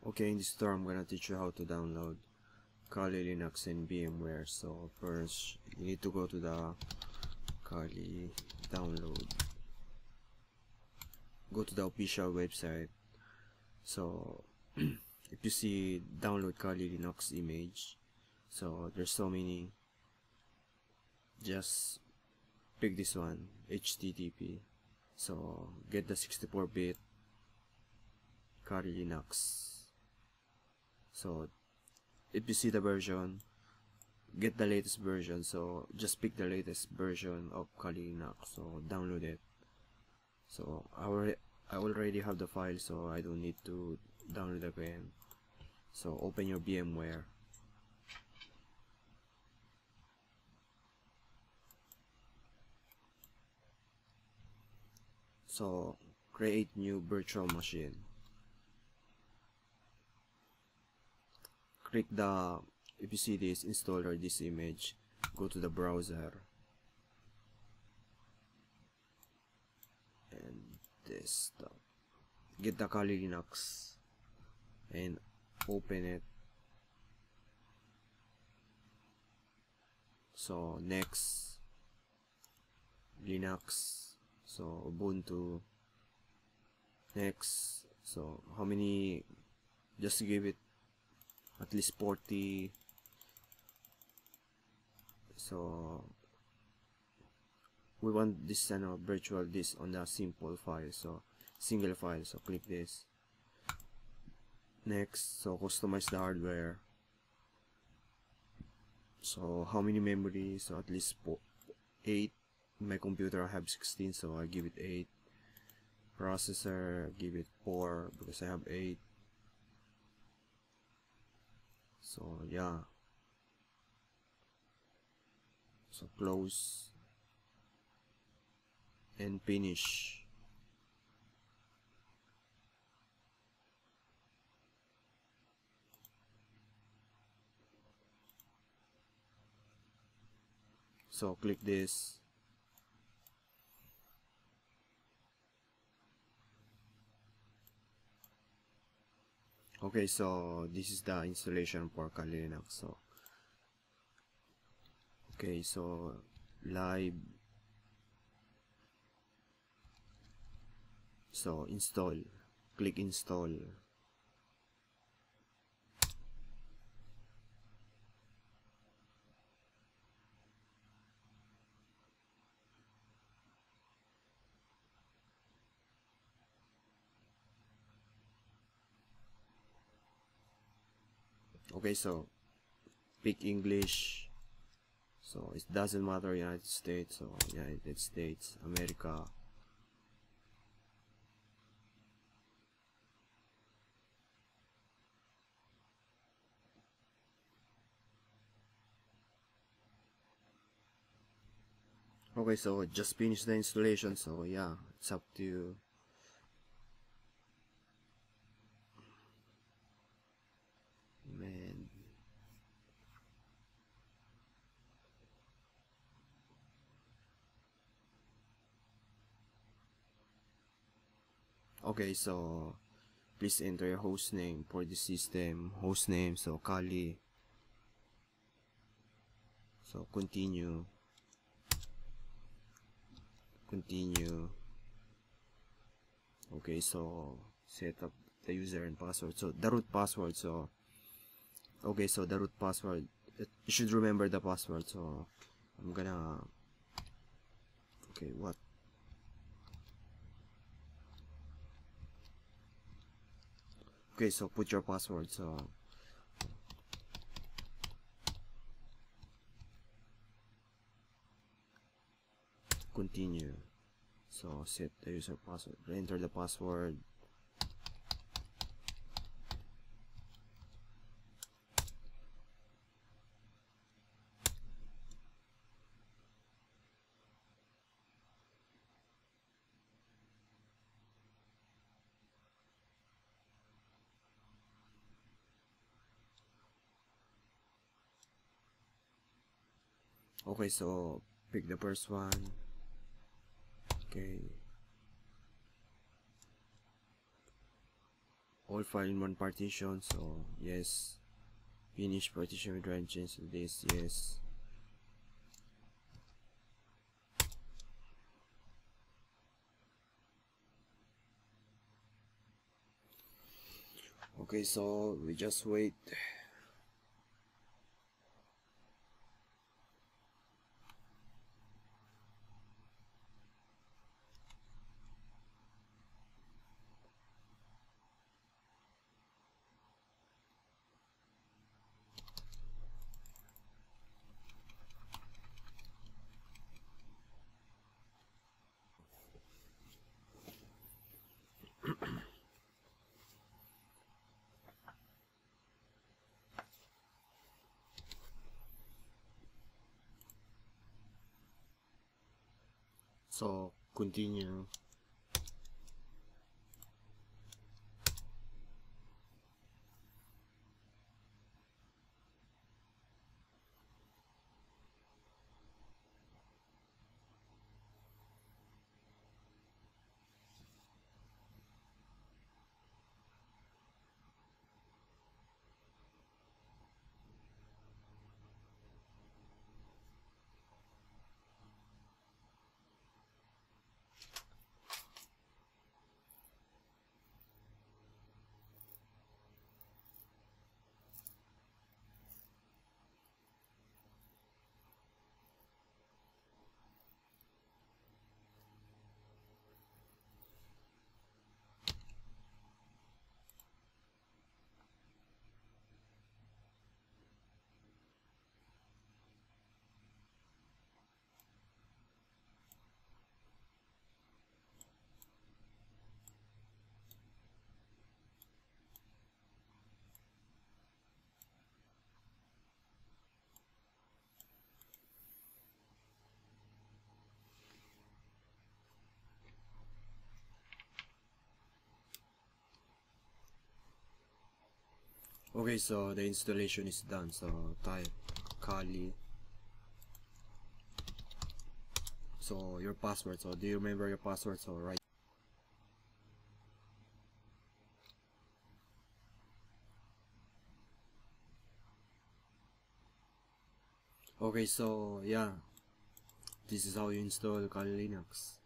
Okay, in this tutorial I'm gonna teach you how to download Kali Linux and VMware. So first you need to go to the Kali download. Go to the official website. So if you see download Kali Linux image, so there's so many, just pick this one, HTTP. So get the 64-bit Kali Linux. So if you see the version, get the latest version. So just pick the latest version of Kali Linux, so download it. So I already have the file, so I don't need to download again. So open your VMware. So create new virtual machine. Click the, if you see this installer, this image, go to the browser and desktop. Get the Kali Linux and open it. So next, Linux, so Ubuntu. Next, so how many, just give it at least 40. So we want this virtual disk on the simple file, so single file, so click this. Next, so customize the hardware. So how many memory? So at least 8. In my computer I have 16, so I give it 8. Processor, give it 4 because I have 8. So yeah, so close and finish. So click this. Okay, so this is the installation for Kali Linux. So okay, so live, so install, click install. Okay, so pick English, so it doesn't matter United States, so United States, America. Okay, so just finish the installation, so yeah, it's up to you. Man. Okay, so please enter your host name for the system. Host name, so Kali. So continue. Okay, so set up the user and password. So the root password, so okay, so the root password, you should remember the password. So I'm gonna, okay, what, okay, so put your password. So continue. So set the user password, enter the password. Okay, so pick the first one. Okay, all file in one partition. So yes, finish partition with right change to this. Yes. Okay, so we just wait. So continue. Okay, so the installation is done. So type Kali. So your password. So do you remember your password? So right. Okay, so yeah, this is how you install Kali Linux.